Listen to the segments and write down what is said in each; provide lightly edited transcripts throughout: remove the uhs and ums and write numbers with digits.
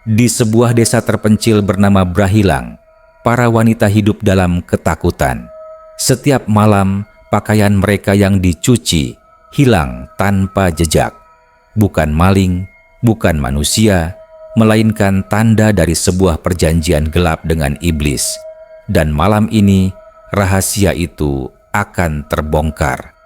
Di sebuah desa terpencil bernama Brahilang, para wanita hidup dalam ketakutan. Setiap malam, pakaian mereka yang dicuci hilang tanpa jejak. Bukan maling, bukan manusia, melainkan tanda dari sebuah perjanjian gelap dengan iblis. Dan malam ini, rahasia itu akan terbongkar.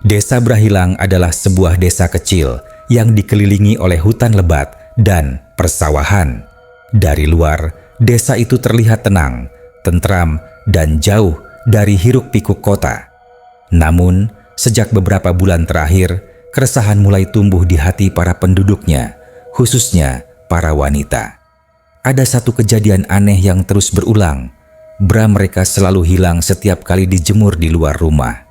Desa Brahilang adalah sebuah desa kecil yang dikelilingi oleh hutan lebat dan persawahan. Dari luar, desa itu terlihat tenang, tentram, dan jauh dari hiruk-pikuk kota. Namun, sejak beberapa bulan terakhir, keresahan mulai tumbuh di hati para penduduknya, khususnya para wanita. Ada satu kejadian aneh yang terus berulang. Bra mereka selalu hilang setiap kali dijemur di luar rumah.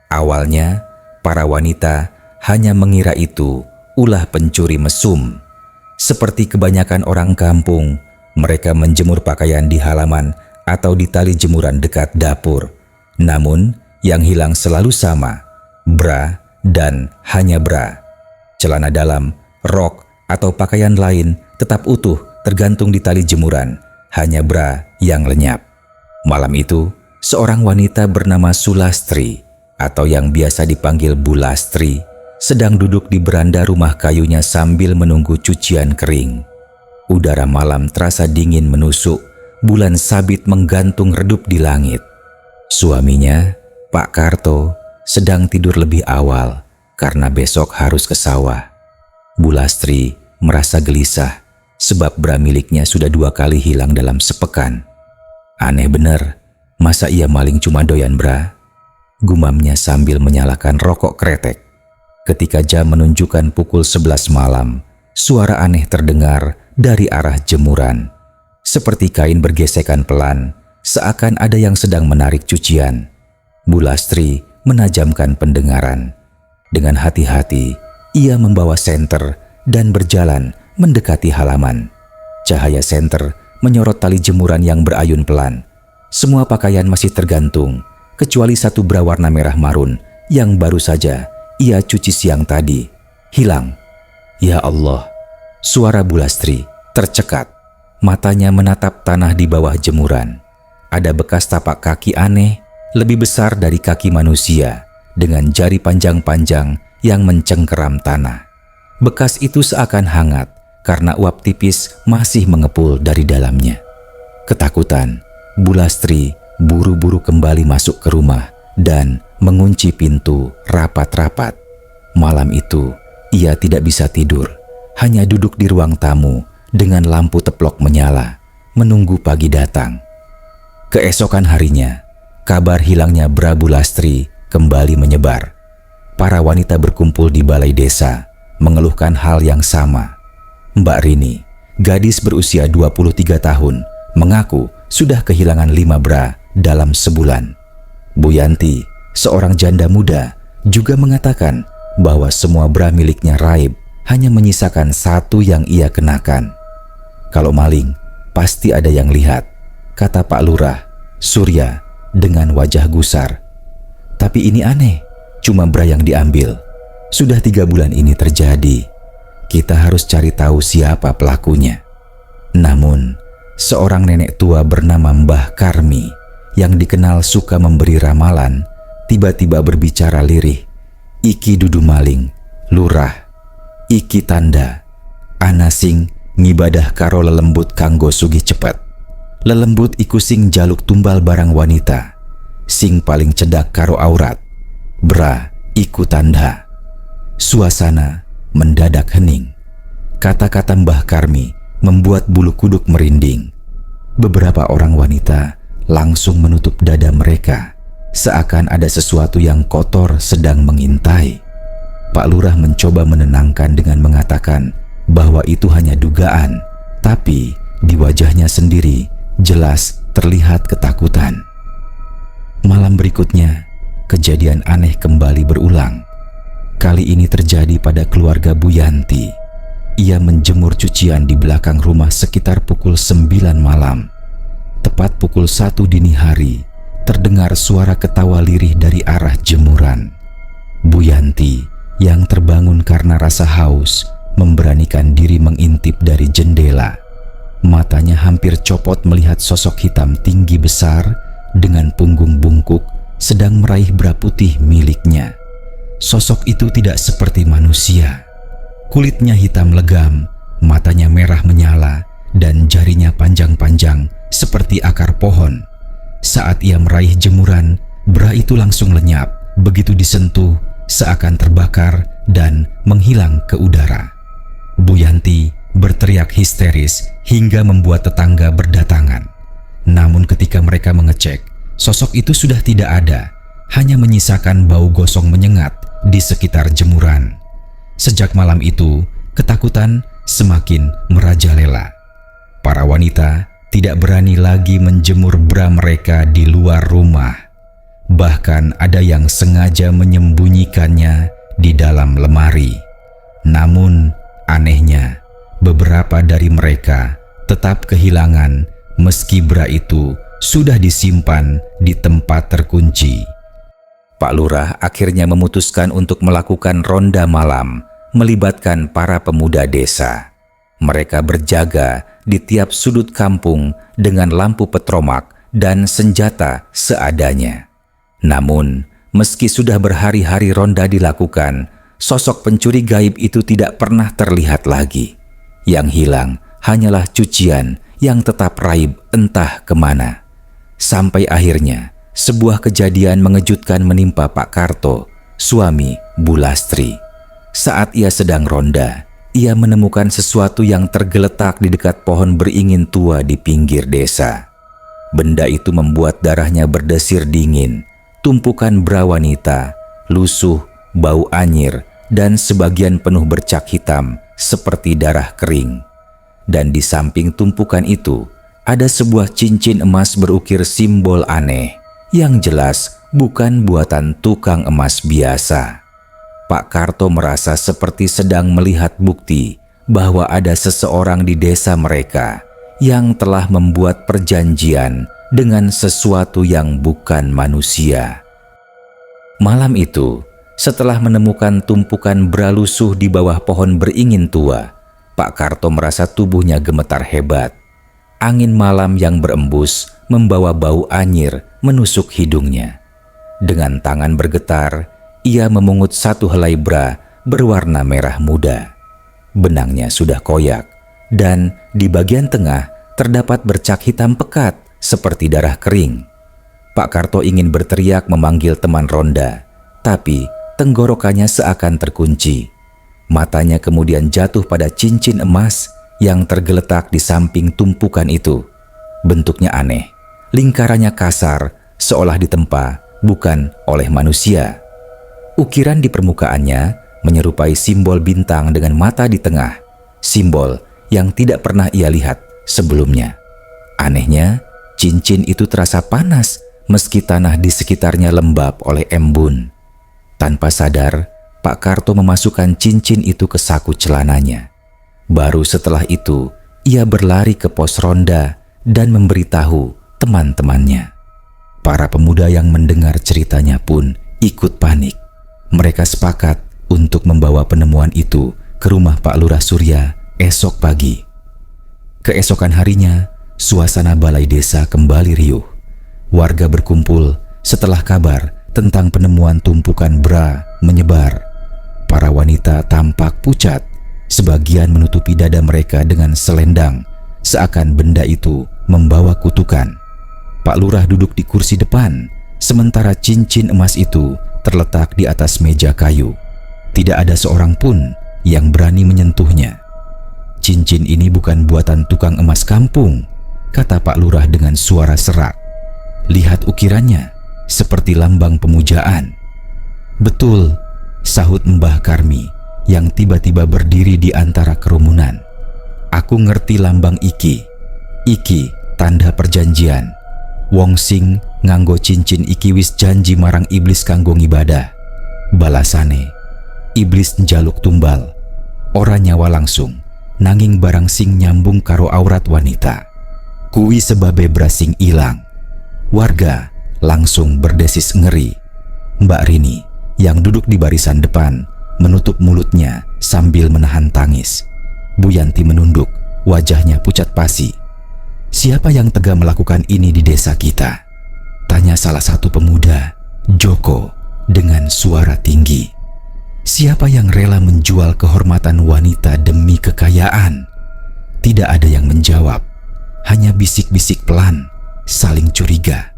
Awalnya, para wanita hanya mengira itu ulah pencuri mesum. Seperti kebanyakan orang kampung, mereka menjemur pakaian di halaman atau di tali jemuran dekat dapur. Namun, yang hilang selalu sama, bra dan hanya bra. Celana dalam, rok, atau pakaian lain tetap utuh tergantung di tali jemuran, hanya bra yang lenyap. Malam itu, seorang wanita bernama Sulastri atau yang biasa dipanggil Bu Lastri sedang duduk di beranda rumah kayunya sambil menunggu cucian kering. Udara malam terasa dingin menusuk, bulan sabit menggantung redup di langit. Suaminya, Pak Karto, sedang tidur lebih awal karena besok harus ke sawah. Bu Lastri merasa gelisah sebab bra miliknya sudah 2 kali hilang dalam sepekan. Aneh bener, masa ia maling cuma doyan bra? Gumamnya sambil menyalakan rokok kretek. Ketika jam menunjukkan pukul 11 malam, suara aneh terdengar dari arah jemuran. Seperti kain bergesekan pelan, seakan ada yang sedang menarik cucian. Bu Lastri menajamkan pendengaran. Dengan hati-hati, ia membawa senter dan berjalan mendekati halaman. Cahaya senter menyorot tali jemuran yang berayun pelan. Semua pakaian masih tergantung, kecuali satu bra warna merah marun yang baru saja ia cuci siang tadi. Hilang. Ya Allah, suara Bu Lastri tercekat. Matanya menatap tanah di bawah jemuran. Ada bekas tapak kaki aneh, lebih besar dari kaki manusia, dengan jari panjang-panjang yang mencengkeram tanah. Bekas itu seakan hangat karena uap tipis masih mengepul dari dalamnya. Ketakutan, Bu Lastri buru-buru kembali masuk ke rumah dan mengunci pintu rapat-rapat. Malam itu, ia tidak bisa tidur, hanya duduk di ruang tamu dengan lampu teplok menyala, menunggu pagi datang. Keesokan harinya, kabar hilangnya bra Bu Lastri kembali menyebar. Para wanita berkumpul di balai desa, mengeluhkan hal yang sama. Mbak Rini, gadis berusia 23 tahun, mengaku sudah kehilangan 5 bra dalam sebulan. Bu Yanti, seorang janda muda, juga mengatakan bahwa semua bra miliknya raib, hanya menyisakan 1 yang ia kenakan. Kalau maling, pasti ada yang lihat, kata Pak Lurah, Surya, dengan wajah gusar. Tapi ini aneh, cuma bra yang diambil. Sudah 3 bulan ini terjadi. Kita harus cari tahu siapa pelakunya. Namun, seorang nenek tua bernama Mbah Karmi yang dikenal suka memberi ramalan, tiba-tiba berbicara lirih. Iki dudu maling, lurah, iki tanda, ana sing ngibadah karo lelembut kanggo sugih cepet. Lelembut iku sing jaluk tumbal barang wanita, sing paling cedak karo aurat. Bra iku tanda. Suasana mendadak hening. Kata-kata Mbah Karmi membuat bulu kuduk merinding. Beberapa orang wanita langsung menutup dada mereka, seakan ada sesuatu yang kotor sedang mengintai. Pak Lurah mencoba menenangkan dengan mengatakan bahwa itu hanya dugaan, tapi di wajahnya sendiri jelas terlihat ketakutan. Malam berikutnya, kejadian aneh kembali berulang. Kali ini terjadi pada keluarga Bu Yanti. Ia menjemur cucian di belakang rumah sekitar pukul 9 malam. Tepat pukul 1 dini hari, terdengar suara ketawa lirih dari arah jemuran. Bu Yanti yang terbangun karena rasa haus, memberanikan diri mengintip dari jendela. Matanya hampir copot melihat sosok hitam tinggi besar dengan punggung bungkuk sedang meraih bra putih miliknya. Sosok itu tidak seperti manusia. Kulitnya hitam legam, matanya merah menyala, dan jarinya panjang-panjang seperti akar pohon. Saat ia meraih jemuran, bra itu langsung lenyap, begitu disentuh seakan terbakar dan menghilang ke udara. Bu Yanti berteriak histeris hingga membuat tetangga berdatangan. Namun ketika mereka mengecek, sosok itu sudah tidak ada, hanya menyisakan bau gosong menyengat di sekitar jemuran. Sejak malam itu, ketakutan semakin merajalela. Para wanita tidak berani lagi menjemur bra mereka di luar rumah. Bahkan ada yang sengaja menyembunyikannya di dalam lemari. Namun, anehnya, beberapa dari mereka tetap kehilangan meski bra itu sudah disimpan di tempat terkunci. Pak Lurah akhirnya memutuskan untuk melakukan ronda malam melibatkan para pemuda desa. Mereka berjaga di tiap sudut kampung dengan lampu petromak dan senjata seadanya. Namun, meski sudah berhari-hari ronda dilakukan, sosok pencuri gaib itu tidak pernah terlihat lagi. Yang hilang hanyalah cucian yang tetap raib entah kemana. Sampai akhirnya, sebuah kejadian mengejutkan menimpa Pak Karto, suami Bu Lastri. Saat ia sedang ronda, ia menemukan sesuatu yang tergeletak di dekat pohon beringin tua di pinggir desa. Benda itu membuat darahnya berdesir dingin. Tumpukan bra wanita, lusuh, bau anyir, dan sebagian penuh bercak hitam seperti darah kering. Dan di samping tumpukan itu, ada sebuah cincin emas berukir simbol aneh yang jelas bukan buatan tukang emas biasa. Pak Karto merasa seperti sedang melihat bukti bahwa ada seseorang di desa mereka yang telah membuat perjanjian dengan sesuatu yang bukan manusia. Malam itu, setelah menemukan tumpukan bra lusuh di bawah pohon beringin tua, Pak Karto merasa tubuhnya gemetar hebat. Angin malam yang berembus membawa bau anyir menusuk hidungnya. Dengan tangan bergetar, ia memungut satu helai bra berwarna merah muda. Benangnya sudah koyak, dan di bagian tengah terdapat bercak hitam pekat seperti darah kering. Pak Karto ingin berteriak memanggil teman ronda, tapi tenggorokannya seakan terkunci. Matanya kemudian jatuh pada cincin emas yang tergeletak di samping tumpukan itu. Bentuknya aneh, lingkarannya kasar, seolah ditempa bukan oleh manusia. Ukiran di permukaannya menyerupai simbol bintang dengan mata di tengah, simbol yang tidak pernah ia lihat sebelumnya. Anehnya, cincin itu terasa panas meski tanah di sekitarnya lembab oleh embun. Tanpa sadar, Pak Karto memasukkan cincin itu ke saku celananya. Baru setelah itu, ia berlari ke pos ronda dan memberitahu teman-temannya. Para pemuda yang mendengar ceritanya pun ikut panik. Mereka sepakat untuk membawa penemuan itu ke rumah Pak Lurah Surya esok pagi. Keesokan harinya, suasana balai desa kembali riuh. Warga berkumpul setelah kabar tentang penemuan tumpukan bra menyebar. Para wanita tampak pucat, sebagian menutupi dada mereka dengan selendang, seakan benda itu membawa kutukan. Pak Lurah duduk di kursi depan, sementara cincin emas itu terletak di atas meja kayu. Tidak ada seorang pun yang berani menyentuhnya. Cincin ini bukan buatan tukang emas kampung, kata Pak Lurah dengan suara serak. Lihat ukirannya, seperti lambang pemujaan. Betul, sahut Mbah Karmi yang tiba-tiba berdiri di antara kerumunan. Aku ngerti lambang iki. Iki tanda perjanjian. Wong sing nganggo cincin iki wis janji marang iblis kanggo ngibadah. Balasane, iblis njaluk tumbal. Ora nyawa langsung, nanging barang sing nyambung karo aurat wanita. Kuwi sebabe brasing ilang. Warga langsung berdesis ngeri. Mbak Rini yang duduk di barisan depan menutup mulutnya Sambil menahan tangis, Bu Yanti menunduk, wajahnya pucat pasi. "Siapa yang tega melakukan ini di desa kita?" tanya salah satu pemuda, Joko, dengan suara tinggi. "Siapa yang rela menjual kehormatan wanita demi kekayaan?" Tidak ada yang menjawab, hanya bisik-bisik pelan, saling curiga.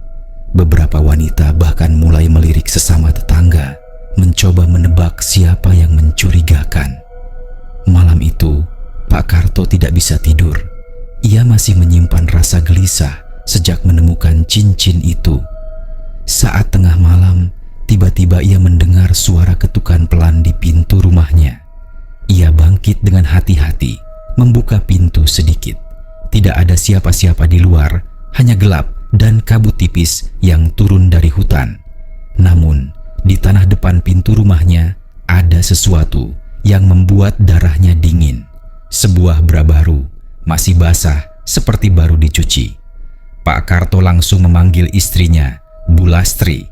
Beberapa wanita bahkan mulai melirik sesama tetangga, mencoba menebak siapa yang mencurigakan. Malam itu, Pak Karto tidak bisa tidur. Ia masih menyimpan rasa gelisah sejak menemukan cincin itu. Saat tengah malam, tiba-tiba ia mendengar suara ketukan pelan di pintu rumahnya. Ia bangkit dengan hati-hati, membuka pintu sedikit. Tidak ada siapa-siapa di luar, hanya gelap dan kabut tipis yang turun dari hutan. Namun, di tanah depan pintu rumahnya ada sesuatu yang membuat darahnya dingin. Sebuah bra baru, masih basah seperti baru dicuci. Pak Karto langsung memanggil istrinya, Bu Lastri.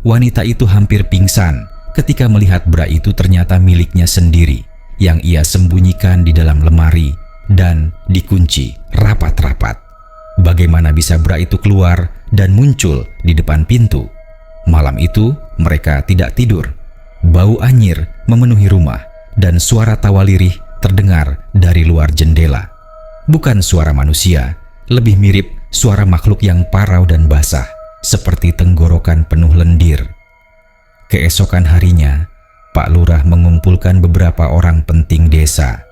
Wanita itu hampir pingsan ketika melihat bra itu ternyata miliknya sendiri, yang ia sembunyikan di dalam lemari dan dikunci rapat-rapat. Bagaimana bisa bra itu keluar dan muncul di depan pintu? Malam itu mereka tidak tidur. Bau anyir memenuhi rumah dan suara tawa lirih terdengar dari luar jendela. Bukan suara manusia, lebih mirip suara makhluk yang parau dan basah, seperti tenggorokan penuh lendir. Keesokan harinya, Pak Lurah mengumpulkan beberapa orang penting desa.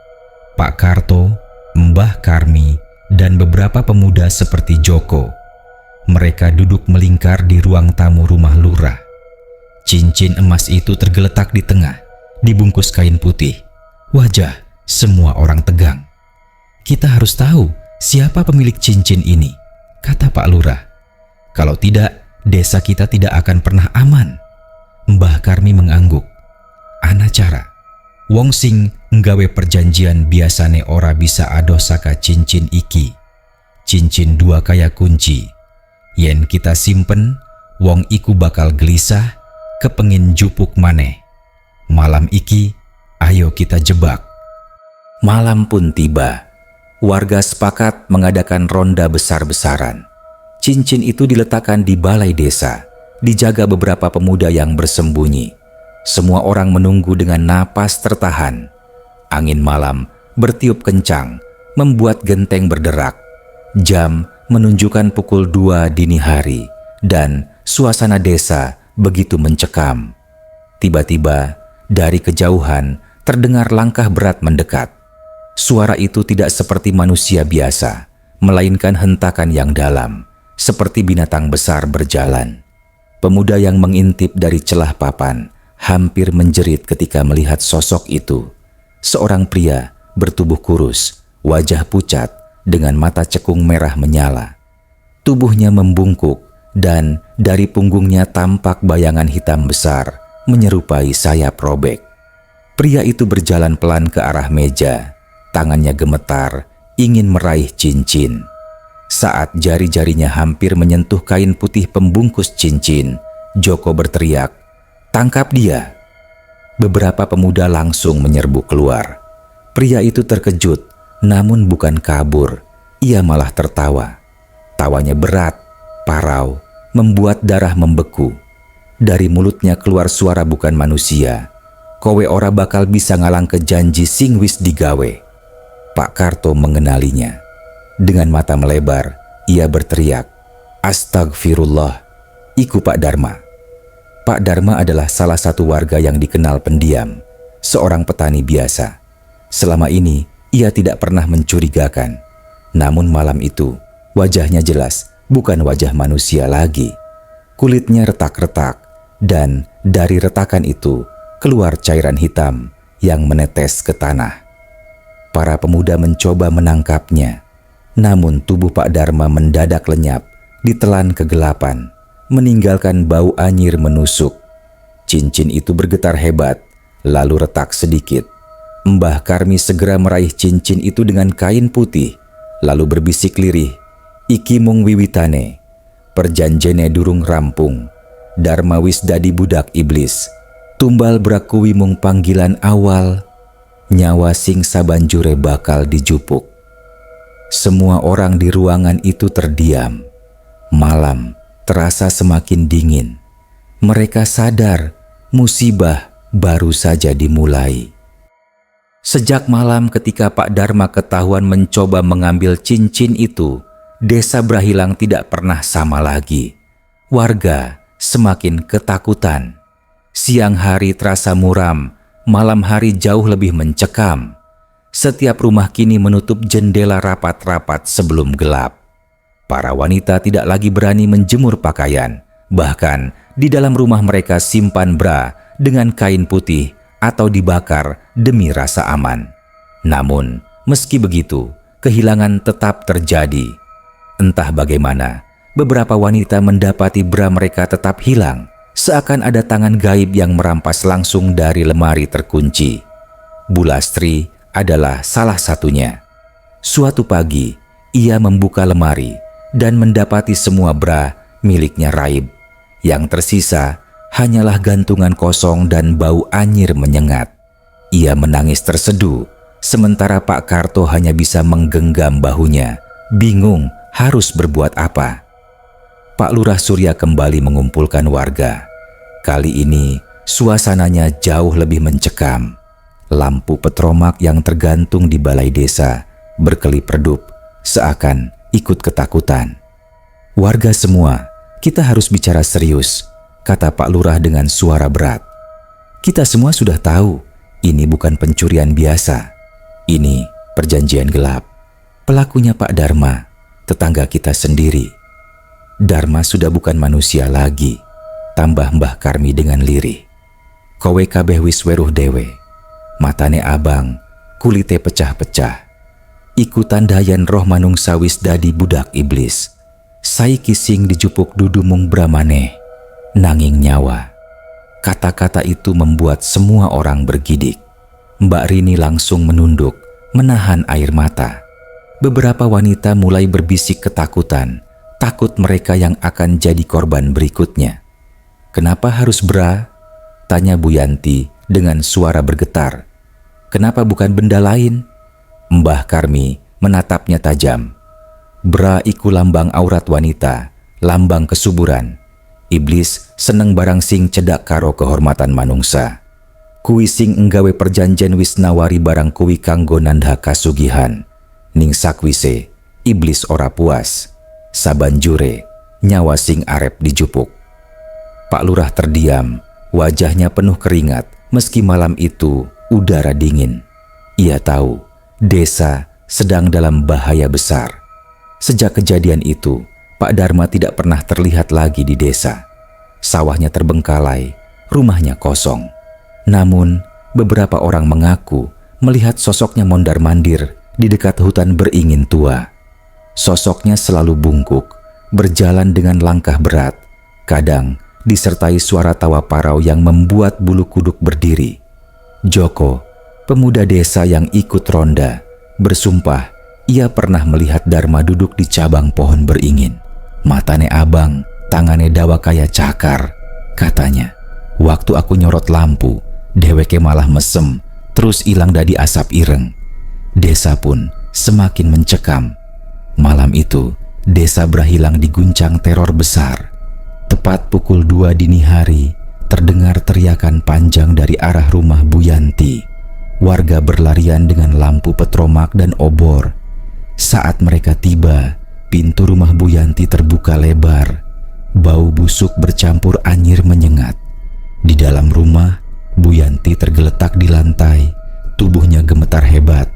Pak Karto, Mbah Karmi, dan beberapa pemuda seperti Joko. Mereka duduk melingkar di ruang tamu rumah lurah. Cincin emas itu tergeletak di tengah, dibungkus kain putih. Wajah semua orang tegang. "Kita harus tahu siapa pemilik cincin ini," kata Pak Lurah. "Kalau tidak, desa kita tidak akan pernah aman." Mbah Karmi mengangguk. "Ana cara. Wong sing nggawe perjanjian biasane ora bisa ado saka cincin iki. Cincin dua kaya kunci. Yen kita simpen, wong iku bakal gelisah, kepengin jupuk maneh. Malam iki, ayo kita jebak." Malam pun tiba. Warga sepakat mengadakan ronda besar-besaran. Cincin itu diletakkan di balai desa, dijaga beberapa pemuda yang bersembunyi. Semua orang menunggu dengan napas tertahan. Angin malam bertiup kencang, membuat genteng berderak. Jam menunjukkan pukul 2 dini hari, dan suasana desa begitu mencekam. Tiba-tiba, dari kejauhan terdengar langkah berat mendekat. Suara itu tidak seperti manusia biasa, melainkan hentakan yang dalam, seperti binatang besar berjalan. Pemuda yang mengintip dari celah papan hampir menjerit ketika melihat sosok itu. Seorang pria bertubuh kurus, wajah pucat, dengan mata cekung merah menyala. Tubuhnya membungkuk dan dari punggungnya tampak bayangan hitam besar menyerupai sayap robek. Pria itu berjalan pelan ke arah meja, tangannya gemetar, ingin meraih cincin. Saat jari-jarinya hampir menyentuh kain putih pembungkus cincin, Joko berteriak, "Tangkap dia!" Beberapa pemuda langsung menyerbu keluar. Pria itu terkejut, namun bukan kabur. Ia malah tertawa. Tawanya berat, parau, membuat darah membeku. Dari mulutnya keluar suara bukan manusia. "Kowe ora bakal bisa ngalang ke janji sing wis digawe." Pak Karto mengenalinya. Dengan mata melebar, ia berteriak, "Astagfirullah, iku Pak Darma." Pak Darma adalah salah satu warga yang dikenal pendiam, seorang petani biasa. Selama ini, ia tidak pernah mencurigakan. Namun malam itu, wajahnya jelas bukan wajah manusia lagi. Kulitnya retak-retak, dan dari retakan itu keluar cairan hitam yang menetes ke tanah. Para pemuda mencoba menangkapnya, namun tubuh Pak Darma mendadak lenyap, ditelan kegelapan, meninggalkan bau anyir menusuk. Cincin itu bergetar hebat, lalu retak sedikit. Mbah Karmi segera meraih cincin itu dengan kain putih, lalu berbisik lirih, "Iki mung wiwitane, perjanjene durung rampung. Darma wis dadi budak iblis. Tumbal brakuwi mung panggilan awal." nyawa Sing sabanjure bakal dijupuk. Semua orang di ruangan itu terdiam. Malam terasa semakin dingin. Mereka sadar musibah baru saja dimulai. Sejak malam ketika Pak Dharma ketahuan mencoba mengambil cincin itu, Desa Brahilang tidak pernah sama lagi. Warga semakin ketakutan. Siang hari terasa muram, malam hari jauh lebih mencekam. Setiap rumah kini menutup jendela rapat-rapat sebelum gelap. Para wanita tidak lagi berani menjemur pakaian. Bahkan di dalam rumah mereka simpan bra dengan kain putih atau dibakar demi rasa aman. Namun, meski begitu, kehilangan tetap terjadi. Entah bagaimana, beberapa wanita mendapati bra mereka tetap hilang, seakan ada tangan gaib yang merampas langsung dari lemari terkunci. Bulastri adalah salah satunya. Suatu pagi, ia membuka lemari dan mendapati semua bra miliknya Raib. Yang tersisa hanyalah gantungan kosong dan bau anyir menyengat. Ia menangis terseduh, sementara Pak Karto hanya bisa menggenggam bahunya, bingung harus berbuat apa. Pak Lurah Surya kembali mengumpulkan warga. Kali ini suasananya jauh lebih mencekam. Lampu petromak yang tergantung di balai desa berkelip redup, seakan ikut ketakutan. "Warga semua, kita harus bicara serius," kata Pak Lurah dengan suara berat. "Kita semua sudah tahu, ini bukan pencurian biasa. Ini perjanjian gelap. Pelakunya Pak Dharma, tetangga kita sendiri." "Dharma sudah bukan manusia lagi," tambah Mbah Karmi dengan lirih. "Kowe kabeh wis weruh dewe. Matane abang, kulite pecah-pecah. Ikutan dayan roh manungsa wis dadi budak iblis. Saiki Sing dijupuk dudu mung bramane, nanging nyawa." Kata-kata itu membuat semua orang bergidik. Mbak Rini langsung menunduk, menahan air mata. Beberapa wanita mulai berbisik ketakutan, takut mereka yang akan jadi korban berikutnya. "Kenapa harus bra?" tanya Bu Yanti dengan suara bergetar. "Kenapa bukan benda lain?" Mbah Karmi menatapnya tajam. "Bra iku lambang aurat wanita, lambang kesuburan. Iblis seneng barang sing cedak karo kehormatan manungsa. Kuwi sing enggawe perjanjian wis nawari barang kuwi kanggo nandha kasugihan. Ning sakwise, iblis ora puas. Sabanjure, nyawa sing arep dijupuk." Pak Lurah terdiam, wajahnya penuh keringat meski malam itu udara dingin. Ia tahu desa sedang dalam bahaya besar. Sejak kejadian itu, Pak Dharma tidak pernah terlihat lagi di desa. Sawahnya terbengkalai, rumahnya kosong. Namun, beberapa orang mengaku melihat sosoknya mondar-mandir di dekat hutan beringin tua. Sosoknya selalu bungkuk, berjalan dengan langkah berat, kadang disertai suara tawa parau yang membuat bulu kuduk berdiri. Joko, pemuda desa yang ikut ronda, bersumpah ia pernah melihat Dharma duduk di cabang pohon beringin. "Matane abang, tangane dawa kaya cakar," katanya. "Waktu aku nyorot lampu, dheweke malah mesem, terus ilang dadi asap ireng." Desa pun semakin mencekam. Malam itu, Desa Brahilang diguncang teror besar. Tepat pukul 2 dini hari, terdengar teriakan panjang dari arah rumah Bu Yanti. Warga berlarian dengan lampu petromak dan obor. Saat mereka tiba, pintu rumah Bu Yanti terbuka lebar. Bau busuk bercampur anyir menyengat. Di dalam rumah, Bu Yanti tergeletak di lantai. Tubuhnya gemetar hebat.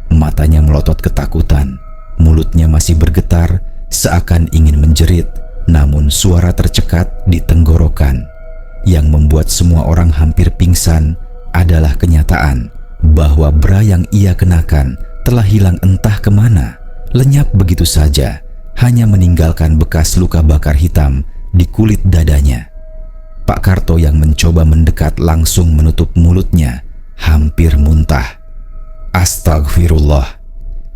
Matanya melotot ketakutan. Mulutnya masih bergetar, seakan ingin menjerit. Namun suara tercekat di tenggorokan. Yang membuat semua orang hampir pingsan adalah kenyataan bahwa bra yang ia kenakan telah hilang entah kemana, lenyap begitu saja, hanya meninggalkan bekas luka bakar hitam di kulit dadanya. Pak Karto yang mencoba mendekat langsung menutup mulutnya, hampir muntah. Astagfirullah.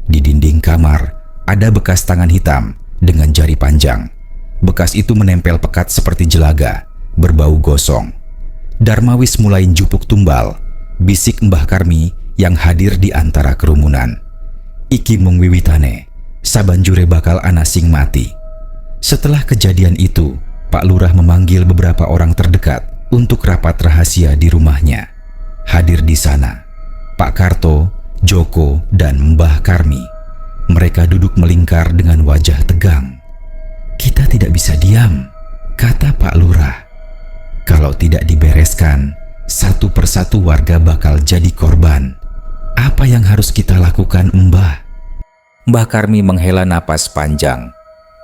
Di dinding kamar ada bekas tangan hitam dengan jari panjang. Bekas itu menempel pekat seperti jelaga, berbau gosong. "Dharma wis mulai jupuk tumbal," bisik Mbah Karmi yang hadir di antara kerumunan. Iki mung wiwitane, sabanjure bakal ana sing mati. Setelah kejadian itu, Pak Lurah memanggil beberapa orang terdekat untuk rapat rahasia di rumahnya. Hadir di sana Pak Karto, Joko, dan Mbah Karmi. Mereka duduk melingkar dengan wajah tegang. "Kita tidak bisa diam," kata Pak Lurah. "Kalau tidak dibereskan, satu persatu warga bakal jadi korban. Apa yang harus kita lakukan, Mbah?" Mbah Karmi menghela napas panjang.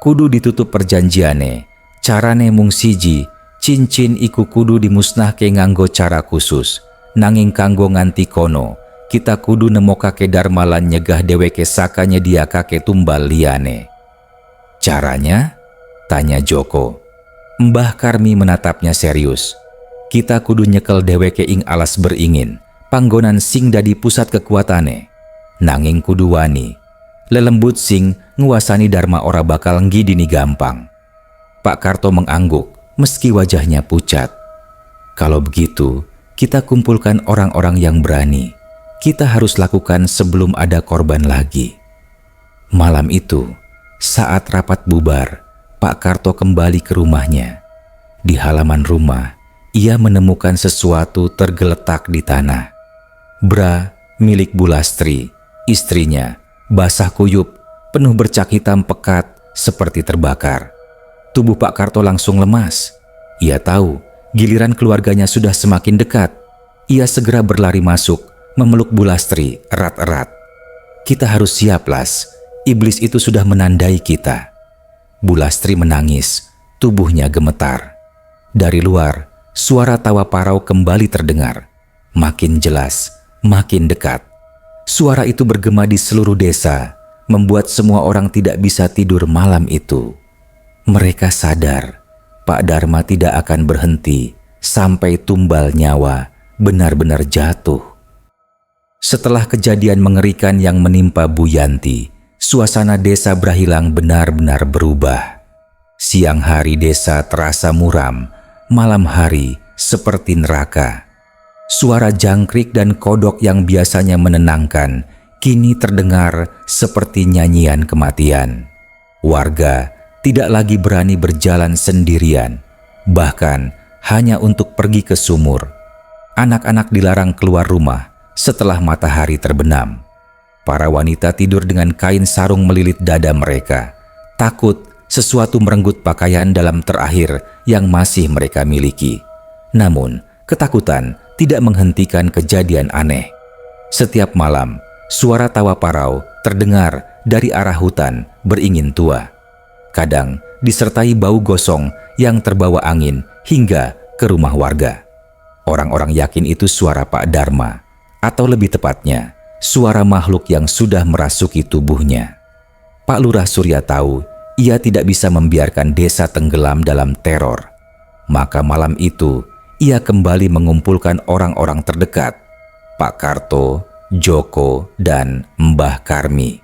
"Kudu ditutup perjanjiane. Carane mung siji, cincin iku kudu dimusnahke nganggo cara khusus. Nanging kanggo nganti kono, kita kudu nemokake Dharma lan nyegah dheweke saka nyediakake tumbal liyane." "Caranya?" tanya Joko. Mbah Karmi menatapnya serius. "Kita kudu nyekel dheweke ing alas beringin, panggonan sing dadi pusat kekuatane. Nanging kudu wani. Lelembut sing nguasani Dharma ora bakal nggidini gampang." Pak Karto mengangguk meski wajahnya pucat. "Kalau begitu, kita kumpulkan orang-orang yang berani. Kita harus lakukan sebelum ada korban lagi." Malam itu, saat rapat bubar, Pak Karto kembali ke rumahnya. Di halaman rumah, ia menemukan sesuatu tergeletak di tanah. Bra milik Bu Lastri, istrinya, basah kuyup, penuh bercak hitam pekat seperti terbakar. Tubuh Pak Karto langsung lemas. Ia tahu giliran keluarganya sudah semakin dekat. Ia segera berlari masuk, memeluk Bu Lastri erat-erat. "Kita harus siap, Las. Iblis itu sudah menandai kita." Bu Lastri menangis, tubuhnya gemetar. Dari luar, suara tawa parau kembali terdengar. Makin jelas, makin dekat. Suara itu bergema di seluruh desa, membuat semua orang tidak bisa tidur malam itu. Mereka sadar Pak Dharma tidak akan berhenti sampai tumbal nyawa benar-benar jatuh. Setelah kejadian mengerikan yang menimpa Bu Yanti, suasana desa Brahilang benar-benar berubah. Siang hari desa terasa muram, malam hari seperti neraka. Suara jangkrik dan kodok yang biasanya menenangkan kini terdengar seperti nyanyian kematian. Warga tidak lagi berani berjalan sendirian, bahkan hanya untuk pergi ke sumur. Anak-anak dilarang keluar rumah setelah matahari terbenam. Para wanita tidur dengan kain sarung melilit dada mereka, takut sesuatu merenggut pakaian dalam terakhir yang masih mereka miliki. Namun, ketakutan tidak menghentikan kejadian aneh. Setiap malam, suara tawa parau terdengar dari arah hutan beringin tua. Kadang disertai bau gosong yang terbawa angin hingga ke rumah warga. Orang-orang yakin itu suara Pak Dharma, atau lebih tepatnya, suara makhluk yang sudah merasuki tubuhnya. Pak Lurah Surya tahu ia tidak bisa membiarkan desa tenggelam dalam teror. Maka malam itu, ia kembali mengumpulkan orang-orang terdekat, Pak Karto, Joko, dan Mbah Karmi.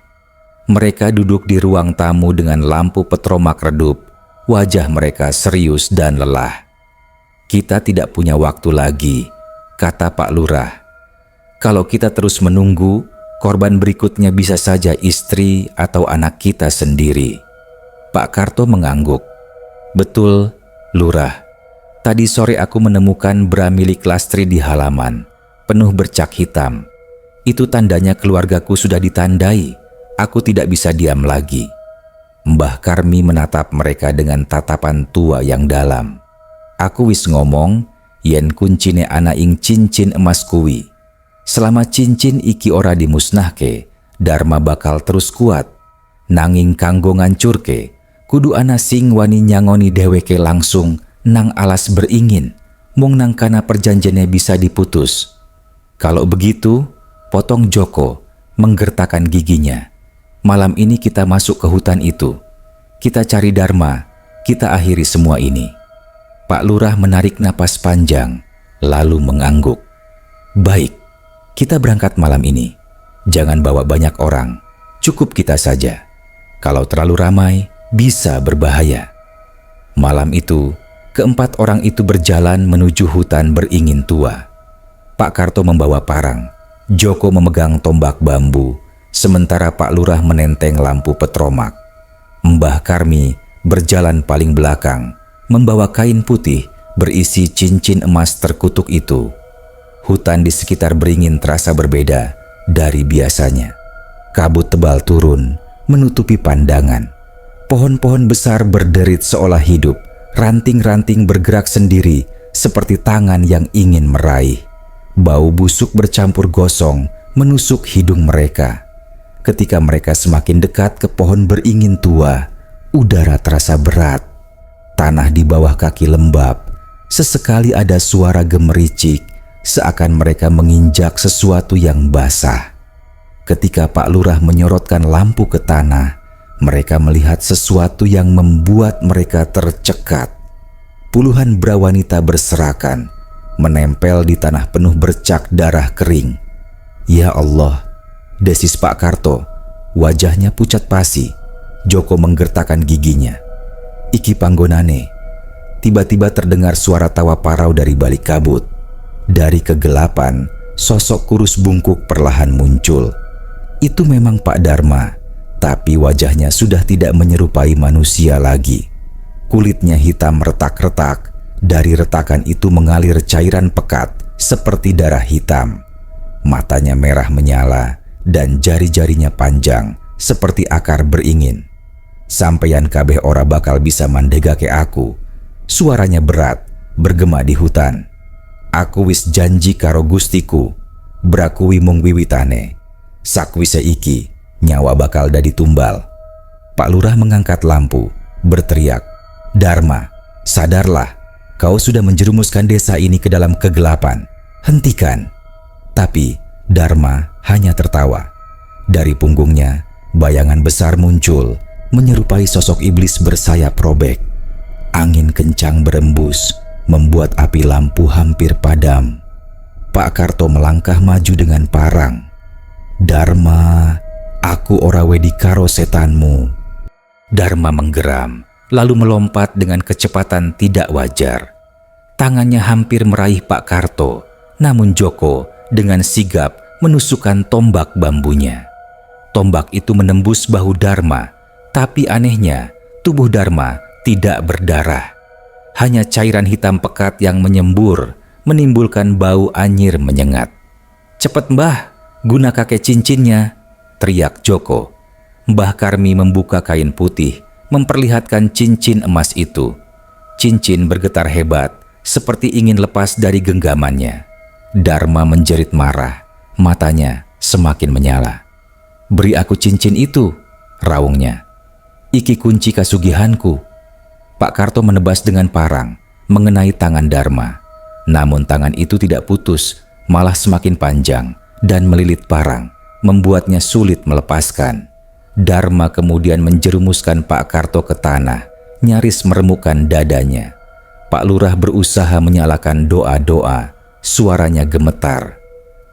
Mereka duduk di ruang tamu dengan lampu petromak redup. Wajah mereka serius dan lelah. "Kita tidak punya waktu lagi," kata Pak Lurah. "Kalau kita terus menunggu, korban berikutnya bisa saja istri atau anak kita sendiri." Pak Karto mengangguk. "Betul, Lurah. Tadi sore aku menemukan bra milik Lastri di halaman, penuh bercak hitam. Itu tandanya keluargaku sudah ditandai. Aku tidak bisa diam lagi." Mbah Karmi menatap mereka dengan tatapan tua yang dalam. "Aku wis ngomong, yen kuncine ana ing cincin emas kuwi. Selama cincin iki ora dimusnahke, Dharma bakal terus kuat. Nanging kanggo ngancurke, kudu ana sing wani nyangoni dheweke langsung nang alas beringin, mung nang kana perjanjene bisa diputus." "Kalau begitu," potong Joko, menggertakkan giginya, "malam ini kita masuk ke hutan itu. Kita cari Dharma, kita akhiri semua ini." Pak Lurah menarik napas panjang, lalu mengangguk. "Baik, kita berangkat malam ini. Jangan bawa banyak orang, cukup kita saja. Kalau terlalu ramai, bisa berbahaya." Malam itu, keempat orang itu berjalan menuju hutan beringin tua. Pak Karto membawa parang, Joko memegang tombak bambu, sementara Pak Lurah menenteng lampu petromak. Mbah Karmi berjalan paling belakang, membawa kain putih berisi cincin emas terkutuk itu. Hutan di sekitar beringin terasa berbeda dari biasanya. Kabut tebal turun, menutupi pandangan. Pohon-pohon besar berderit seolah hidup, ranting-ranting bergerak sendiri seperti tangan yang ingin meraih. Bau busuk bercampur gosong menusuk hidung mereka. Ketika mereka semakin dekat ke pohon beringin tua, udara terasa berat. Tanah di bawah kaki lembab. Sesekali ada suara gemericik, seakan mereka menginjak sesuatu yang basah. Ketika Pak Lurah menyorotkan lampu ke tanah, mereka melihat sesuatu yang membuat mereka tercekat. Puluhan brawanita berserakan, menempel di tanah penuh bercak darah kering. Ya Allah, desis Pak Karto, wajahnya pucat pasi. Joko menggertakkan giginya. Iki panggonane. Tiba-tiba terdengar suara tawa parau dari balik kabut. Dari kegelapan, sosok kurus bungkuk perlahan muncul. Itu memang Pak Dharma, tapi wajahnya sudah tidak menyerupai manusia lagi. Kulitnya hitam retak-retak. Dari retakan itu mengalir cairan pekat seperti darah hitam. Matanya merah menyala dan jari-jarinya panjang seperti akar beringin. Sampeyan kabeh ora bakal bisa mandegake aku. Suaranya berat, bergema di hutan. Aku wis janji karo gustiku, brakuwi mung wiwitane. Sakwise iki, nyawa bakal dadi tumbal. Pak Lurah mengangkat lampu, berteriak, Dharma, sadarlah, kau sudah menjerumuskan desa ini ke dalam kegelapan. Hentikan. Tapi Dharma hanya tertawa. Dari punggungnya, bayangan besar muncul, menyerupai sosok iblis bersayap robek. Angin kencang berembus, membuat api lampu hampir padam. Pak Karto melangkah maju dengan parang. Dharma, aku ora wedi karo setanmu. Dharma menggeram, lalu melompat dengan kecepatan tidak wajar. Tangannya hampir meraih Pak Karto, namun Joko dengan sigap menusukkan tombak bambunya. Tombak itu menembus bahu Dharma, tapi anehnya tubuh Dharma tidak berdarah. Hanya cairan hitam pekat yang menyembur, menimbulkan bau anyir menyengat. Cepat Mbah, guna kakek cincinnya, teriak Joko. Mbah Karmi membuka kain putih, memperlihatkan cincin emas itu. Cincin bergetar hebat, seperti ingin lepas dari genggamannya. Dharma menjerit marah, matanya semakin menyala. Beri aku cincin itu, raungnya. Iki kunci kasugihanku. Pak Karto menebas dengan parang, mengenai tangan Dharma. Namun tangan itu tidak putus, malah semakin panjang dan melilit parang, membuatnya sulit melepaskan. Dharma kemudian menjerumuskan Pak Karto ke tanah, nyaris meremukkan dadanya. Pak Lurah berusaha menyalakan doa-doa, suaranya gemetar.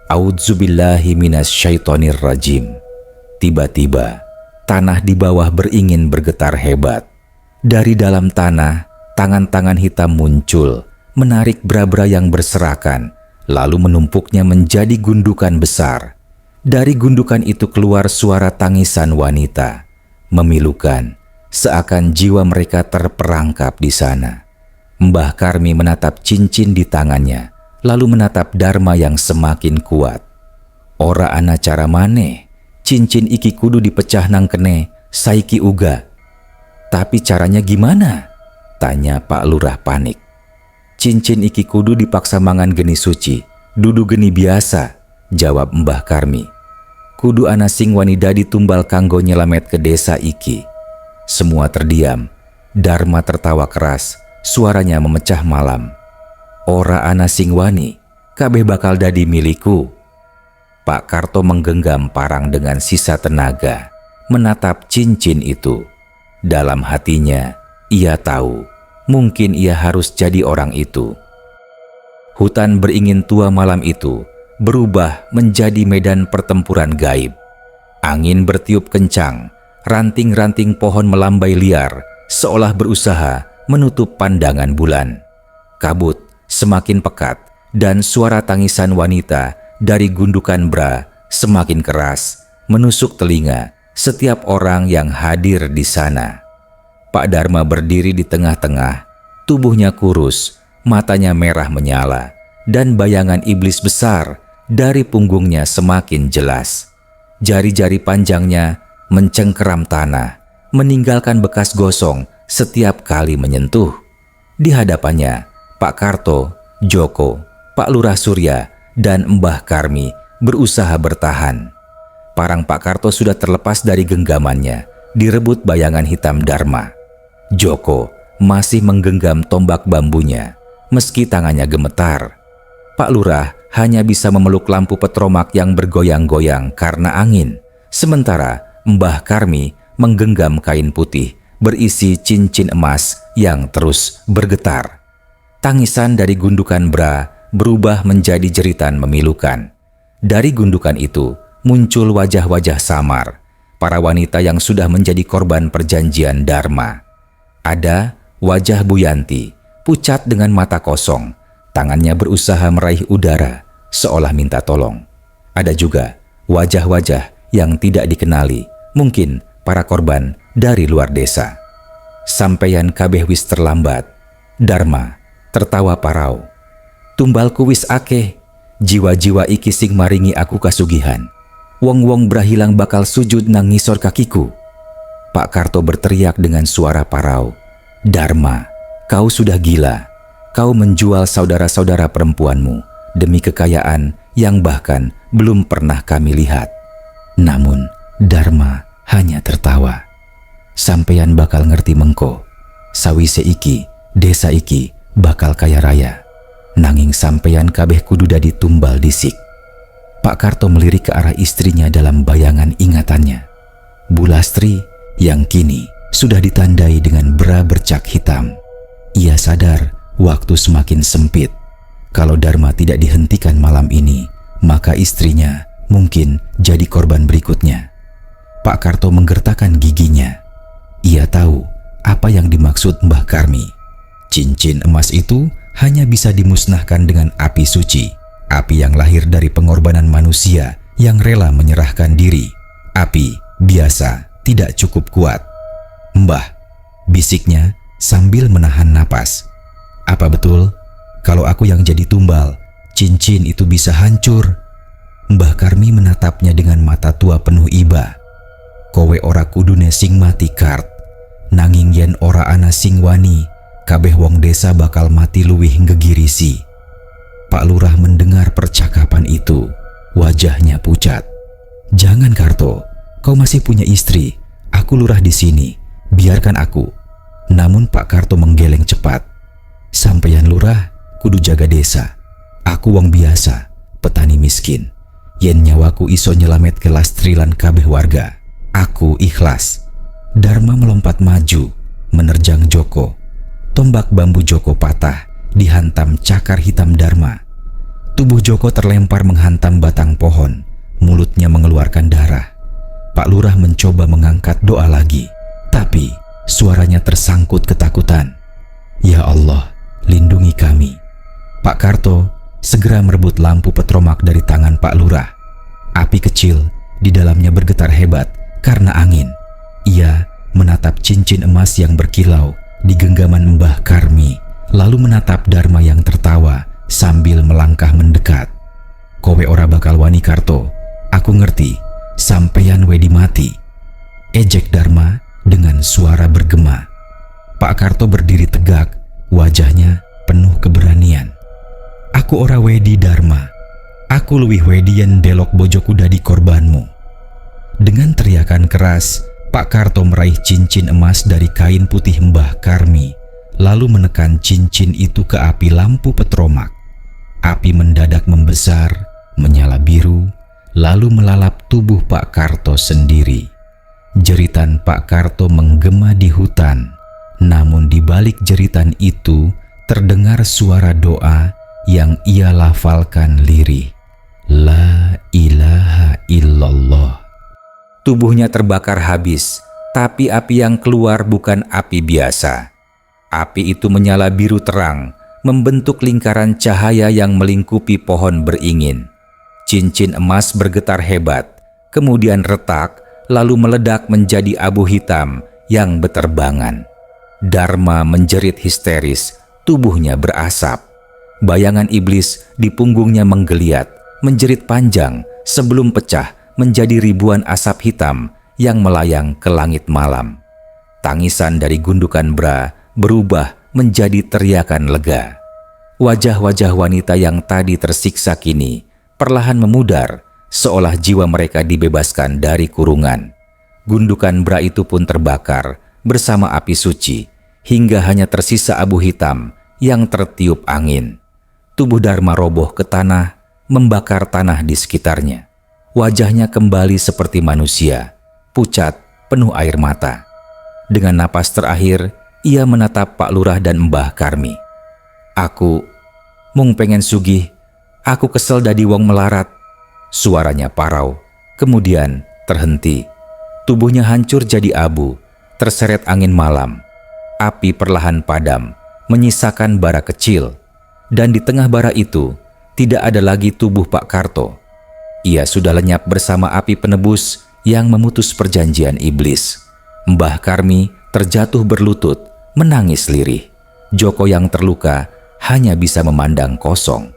A'udzubillahi minasyaitonir rajim. Tiba-tiba, tanah di bawah beringin bergetar hebat. Dari dalam tanah, tangan-tangan hitam muncul, menarik bra-bra yang berserakan, lalu menumpuknya menjadi gundukan besar. Dari gundukan itu keluar suara tangisan wanita, memilukan, seakan jiwa mereka terperangkap di sana. Mbah Karmi menatap cincin di tangannya, lalu menatap Dharma yang semakin kuat. Ora ana cara maneh, cincin iki kudu dipecah nang kene, saiki uga. Tapi caranya gimana? Tanya Pak Lurah panik. Cincin iki kudu dipaksa mangan geni suci, dudu geni biasa, jawab Mbah Karmi. Kudu ana sing wani dadi tumbal kanggo nyelamet ke desa iki. Semua terdiam. Dharma tertawa keras, suaranya memecah malam. Ora ana sing wani, kabeh bakal dadi miliku. Pak Karto menggenggam parang dengan sisa tenaga, menatap cincin itu. Dalam hatinya, ia tahu mungkin ia harus jadi orang itu. Hutan beringin tua malam itu berubah menjadi medan pertempuran gaib. Angin bertiup kencang, ranting-ranting pohon melambai liar, seolah berusaha menutup pandangan bulan. Kabut semakin pekat dan suara tangisan wanita dari gundukan Bra semakin keras, menusuk telinga setiap orang yang hadir di sana. Pak Dharma berdiri di tengah-tengah, tubuhnya kurus, matanya merah menyala, dan bayangan iblis besar dari punggungnya semakin jelas. Jari-jari panjangnya mencengkeram tanah, meninggalkan bekas gosong setiap kali menyentuh. Di hadapannya, Pak Karto, Joko, Pak Lurah Surya, dan Mbah Karmi berusaha bertahan. Parang Pak Karto sudah terlepas dari genggamannya, direbut bayangan hitam Dharma. Joko masih menggenggam tombak bambunya, meski tangannya gemetar. Pak Lurah hanya bisa memeluk lampu petromak yang bergoyang-goyang karena angin, sementara Mbah Karmi menggenggam kain putih berisi cincin emas yang terus bergetar. Tangisan dari gundukan Bra berubah menjadi jeritan memilukan. Dari gundukan itu muncul wajah-wajah samar, para wanita yang sudah menjadi korban perjanjian Dharma. Ada wajah Bu Yanti, pucat dengan mata kosong, tangannya berusaha meraih udara, seolah minta tolong. Ada juga wajah-wajah yang tidak dikenali, mungkin para korban dari luar desa. Sampeyan kabeh wis terlambat. Dharma tertawa parau. Tumbalku wis akeh, jiwa-jiwa iki sing maringi aku kasugihan. Wong-wong Brahilang bakal sujud nang ngisor kakiku. Pak Karto berteriak dengan suara parau. Dharma, kau sudah gila. Kau menjual saudara-saudara perempuanmu demi kekayaan yang bahkan belum pernah kami lihat. Namun, Dharma hanya tertawa. Sampeyan bakal ngerti mengko. Sawise iki, desa iki bakal kaya raya. Nanging sampeyan kabeh kudu dadi tumbal disik. Pak Karto melirik ke arah istrinya dalam bayangan ingatannya. Bu Lastri yang kini sudah ditandai dengan bra bercak hitam. Ia sadar waktu semakin sempit. Kalau Dharma tidak dihentikan malam ini, maka istrinya mungkin jadi korban berikutnya. Pak Karto menggertakkan giginya. Ia tahu apa yang dimaksud Mbah Karmi. Cincin emas itu hanya bisa dimusnahkan dengan api suci, api yang lahir dari pengorbanan manusia yang rela menyerahkan diri. Api biasa tidak cukup kuat. Mbah, bisiknya sambil menahan napas. Apa betul kalau aku yang jadi tumbal, cincin itu bisa hancur? Mbah Karmi menatapnya dengan mata tua penuh iba. Kowe ora kudune sing mati Kart, nanging yen ora ana sing wani, kabeh wong desa bakal mati luwih ngegirisi. Pak Lurah mendengar percakapan itu, wajahnya pucat. Jangan Karto, kau masih punya istri. Aku lurah di sini, biarkan aku. Namun Pak Karto menggeleng cepat. Sampeyan lurah kudu jaga desa. Aku wong biasa, petani miskin. Yen nyawaku iso nyelamet ke Lastri lan kabeh warga, aku ikhlas. Dharma melompat maju, menerjang Joko. Tombak bambu Joko patah, dihantam cakar hitam Dharma. Tubuh Joko terlempar menghantam batang pohon, mulutnya mengeluarkan darah. Pak Lurah mencoba mengangkat doa lagi, tapi suaranya tersangkut ketakutan. Ya Allah, lindungi kami. Pak Karto segera merebut lampu petromak dari tangan Pak Lurah. Api kecil di dalamnya bergetar hebat karena angin. Ia menatap cincin emas yang berkilau di genggaman Mbah Karmi, lalu menatap Dharma yang tertawa sambil melangkah mendekat. Kowe ora bakal wani Karto, aku ngerti, sampeyan wedi mati. Ejek Dharma dengan suara bergema. Pak Karto berdiri tegak, wajahnya penuh keberanian. Aku ora wedi Dharma, aku luwih wedi yen delok bojoku dadi korbanmu. Dengan teriakan keras, Pak Karto meraih cincin emas dari kain putih Mbah Karmi, lalu menekan cincin itu ke api lampu petromak. Api mendadak membesar, menyala biru, lalu melalap tubuh Pak Karto sendiri. Jeritan Pak Karto menggema di hutan, namun di balik jeritan itu terdengar suara doa yang ia lafalkan lirih. La ilaha illallah. Tubuhnya terbakar habis, tapi api yang keluar bukan api biasa. Api itu menyala biru terang, membentuk lingkaran cahaya yang melingkupi pohon beringin. Cincin emas bergetar hebat, kemudian retak, lalu meledak menjadi abu hitam yang beterbangan. Dharma menjerit histeris, tubuhnya berasap. Bayangan iblis di punggungnya menggeliat, menjerit panjang sebelum pecah menjadi ribuan asap hitam yang melayang ke langit malam. Tangisan dari gundukan Bra berubah menjadi teriakan lega. Wajah-wajah wanita yang tadi tersiksa kini perlahan memudar, seolah jiwa mereka dibebaskan dari kurungan. Gundukan Bra itu pun terbakar bersama api suci, hingga hanya tersisa abu hitam yang tertiup angin. Tubuh Dharma roboh ke tanah, membakar tanah di sekitarnya. Wajahnya kembali seperti manusia, pucat, penuh air mata. Dengan napas terakhir, ia menatap Pak Lurah dan Mbah Karmi. "Aku mung pengen sugih, aku kesel dadi wong melarat." Suaranya parau, kemudian terhenti. Tubuhnya hancur jadi abu, terseret angin malam. Api perlahan padam, menyisakan bara kecil. Dan di tengah bara itu, tidak ada lagi tubuh Pak Karto. Ia sudah lenyap bersama api penebus yang memutus perjanjian iblis. Mbah Karmi terjatuh berlutut, menangis lirih. Joko yang terluka hanya bisa memandang kosong.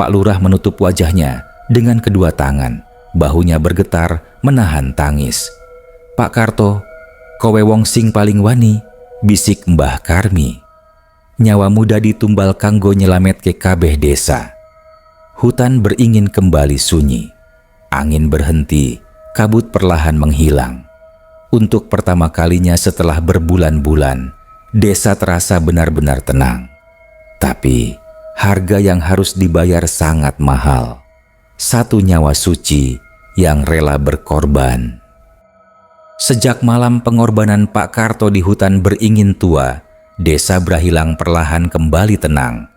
Pak Lurah menutup wajahnya dengan kedua tangan, bahunya bergetar menahan tangis. "Pak Karto, kowe wong sing paling wani," bisik Mbah Karmi. "Nyawa muda ditumbal kanggo nyelamet ke kabeh desa." Hutan beringin kembali sunyi. Angin berhenti, kabut perlahan menghilang. Untuk pertama kalinya setelah berbulan-bulan, desa terasa benar-benar tenang. Tapi harga yang harus dibayar sangat mahal. Satu nyawa suci yang rela berkorban. Sejak malam pengorbanan Pak Karto di hutan beringin tua, desa Brahilang perlahan kembali tenang.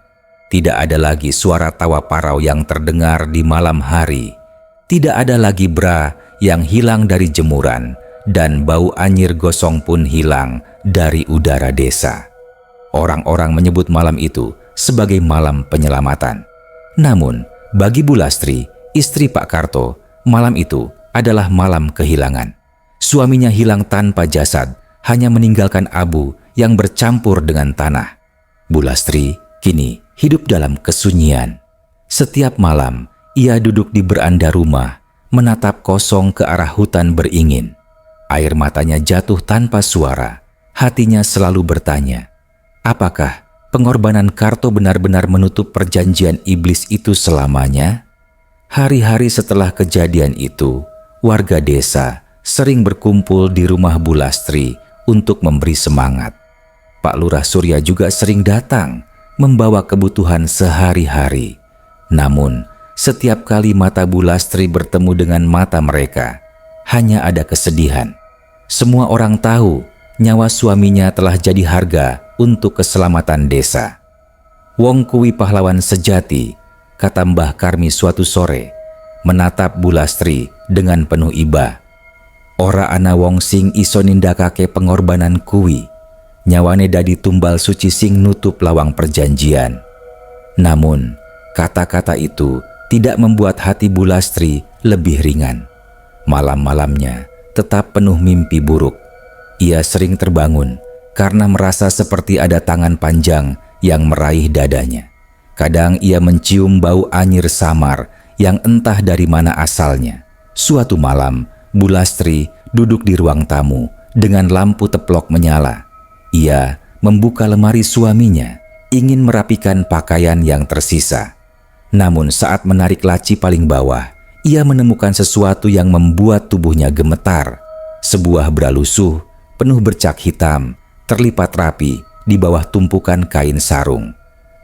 Tidak ada lagi suara tawa parau yang terdengar di malam hari. Tidak ada lagi Bra yang hilang dari jemuran, dan bau anyir gosong pun hilang dari udara desa. Orang-orang menyebut malam itu sebagai malam penyelamatan. Namun, bagi Bu Lastri, istri Pak Karto, malam itu adalah malam kehilangan. Suaminya hilang tanpa jasad, hanya meninggalkan abu yang bercampur dengan tanah. Bu Lastri kini hidup dalam kesunyian. Setiap malam, ia duduk di beranda rumah, menatap kosong ke arah hutan beringin. Air matanya jatuh tanpa suara. Hatinya selalu bertanya, apakah pengorbanan Karto benar-benar menutup perjanjian iblis itu selamanya? Hari-hari setelah kejadian itu, warga desa sering berkumpul di rumah Bu Lastri untuk memberi semangat. Pak Lurah Surya juga sering datang, membawa kebutuhan sehari-hari. Namun, setiap kali mata Bu Lastri bertemu dengan mata mereka, hanya ada kesedihan. Semua orang tahu nyawa suaminya telah jadi harga untuk keselamatan desa. "Wong kuwi pahlawan sejati," kata Mbah Karmi suatu sore, menatap Bu Lastri dengan penuh iba. "Ora ana wong sing iso nindakake pengorbanan kuwi. Nyawane dadi tumbal suci sing nutup lawang perjanjian." Namun, kata-kata itu tidak membuat hati Bu Lastri lebih ringan. Malam-malamnya tetap penuh mimpi buruk. Ia sering terbangun karena merasa seperti ada tangan panjang yang meraih dadanya. Kadang ia mencium bau anyir samar yang entah dari mana asalnya. Suatu malam, Bu Lastri duduk di ruang tamu dengan lampu teplok menyala. Ia membuka lemari suaminya, ingin merapikan pakaian yang tersisa. Namun saat menarik laci paling bawah, ia menemukan sesuatu yang membuat tubuhnya gemetar. Sebuah bra lusuh, penuh bercak hitam, terlipat rapi di bawah tumpukan kain sarung.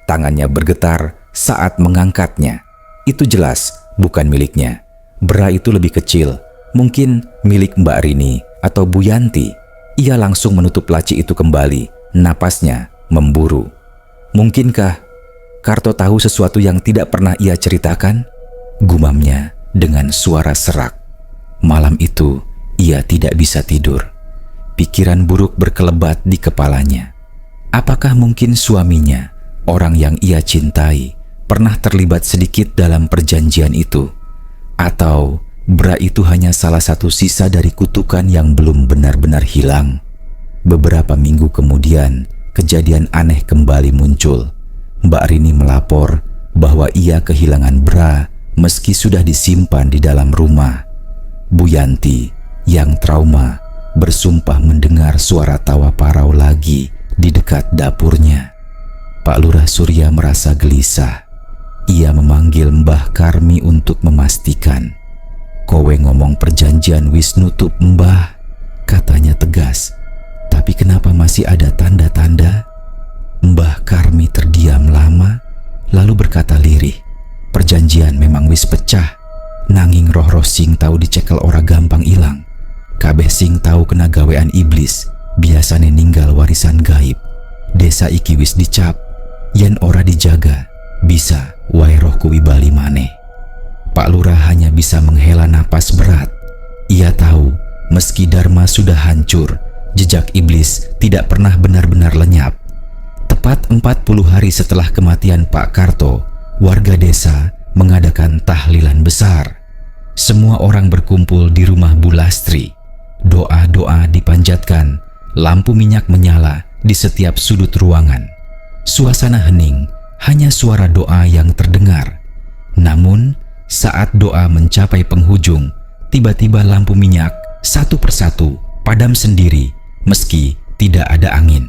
Tangannya bergetar saat mengangkatnya. Itu jelas bukan miliknya. Bra itu lebih kecil, mungkin milik Mbak Rini atau Bu Yanti. Ia langsung menutup laci itu kembali, napasnya memburu. "Mungkinkah Karto tahu sesuatu yang tidak pernah ia ceritakan?" gumamnya dengan suara serak. Malam itu, ia tidak bisa tidur. Pikiran buruk berkelebat di kepalanya. Apakah mungkin suaminya, orang yang ia cintai, pernah terlibat sedikit dalam perjanjian itu? Atau Bra itu hanya salah satu sisa dari kutukan yang belum benar-benar hilang? Beberapa minggu kemudian, kejadian aneh kembali muncul. Mbak Rini melapor bahwa ia kehilangan Bra meski sudah disimpan di dalam rumah. Bu Yanti yang trauma bersumpah mendengar suara tawa parau lagi di dekat dapurnya. Pak Lurah Surya merasa gelisah. Ia memanggil Mbah Karmi untuk memastikan. "Kowe ngomong perjanjian wis nutup, Mbah," katanya tegas. "Tapi kenapa masih ada tanda-tanda?" Mbah Karmi terdiam lama, lalu berkata lirih, "Perjanjian memang wis pecah, nanging roh-roh sing tahu dicekel ora gampang ilang. Kabeh sing tahu kena gawean iblis, biasane ninggal warisan gaib. Desa iki wis dicap, yen ora dijaga, bisa wae roh kuwi bali maneh." Pak Lurah hanya bisa menghela napas berat. Ia tahu meski Dharma sudah hancur, jejak iblis tidak pernah benar-benar lenyap. Tepat 40 hari setelah kematian Pak Karto, warga desa mengadakan tahlilan besar. Semua orang berkumpul di rumah Bu Lastri. Doa-doa dipanjatkan, lampu minyak menyala di setiap sudut ruangan. Suasana hening, hanya suara doa yang terdengar. Namun, saat doa mencapai penghujung, tiba-tiba lampu minyak satu persatu padam sendiri meski tidak ada angin.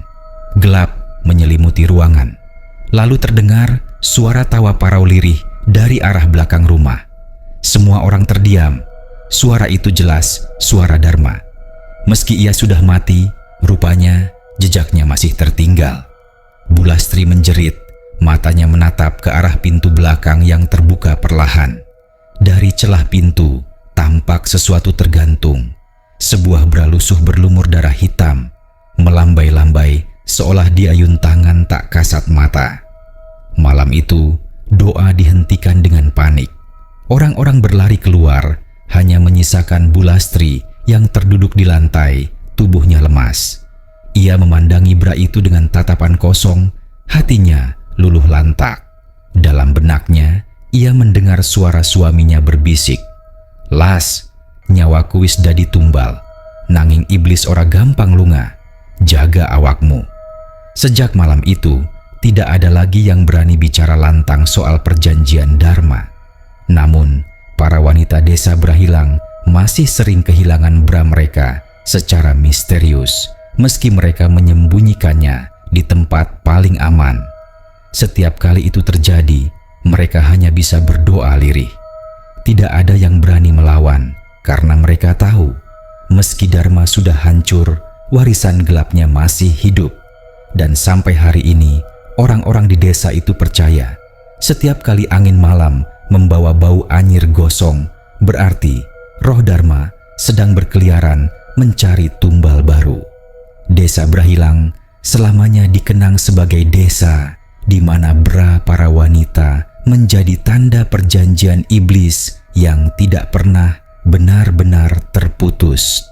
Gelap menyelimuti ruangan. Lalu terdengar suara tawa parau lirih dari arah belakang rumah. Semua orang terdiam. Suara itu jelas suara Dharma. Meski ia sudah mati, rupanya jejaknya masih tertinggal. Bu Lastri menjerit, matanya menatap ke arah pintu belakang yang terbuka perlahan. Dari celah pintu, tampak sesuatu tergantung. Sebuah bra lusuh berlumur darah hitam, melambai-lambai seolah diayun tangan tak kasat mata. Malam itu, doa dihentikan dengan panik. Orang-orang berlari keluar, hanya menyisakan Bu Lastri yang terduduk di lantai, tubuhnya lemas. Ia memandangi bra itu dengan tatapan kosong, hatinya luluh lantak. Dalam benaknya, ia mendengar suara suaminya berbisik, "Las, nyawaku wis dadi tumbal, nanging iblis ora gampang lunga, jaga awakmu." Sejak malam itu, tidak ada lagi yang berani bicara lantang soal perjanjian Dharma. Namun, para wanita desa Brahilang masih sering kehilangan bra mereka secara misterius, meski mereka menyembunyikannya di tempat paling aman. Setiap kali itu terjadi, mereka hanya bisa berdoa lirih. Tidak ada yang berani melawan karena mereka tahu, meski Dharma sudah hancur, warisan gelapnya masih hidup. Dan sampai hari ini, orang-orang di desa itu percaya, setiap kali angin malam membawa bau anyir gosong, berarti roh Dharma sedang berkeliaran mencari tumbal baru. Desa Brahilang selamanya dikenang sebagai desa di mana bra para wanita menjadi tanda perjanjian iblis yang tidak pernah benar-benar terputus.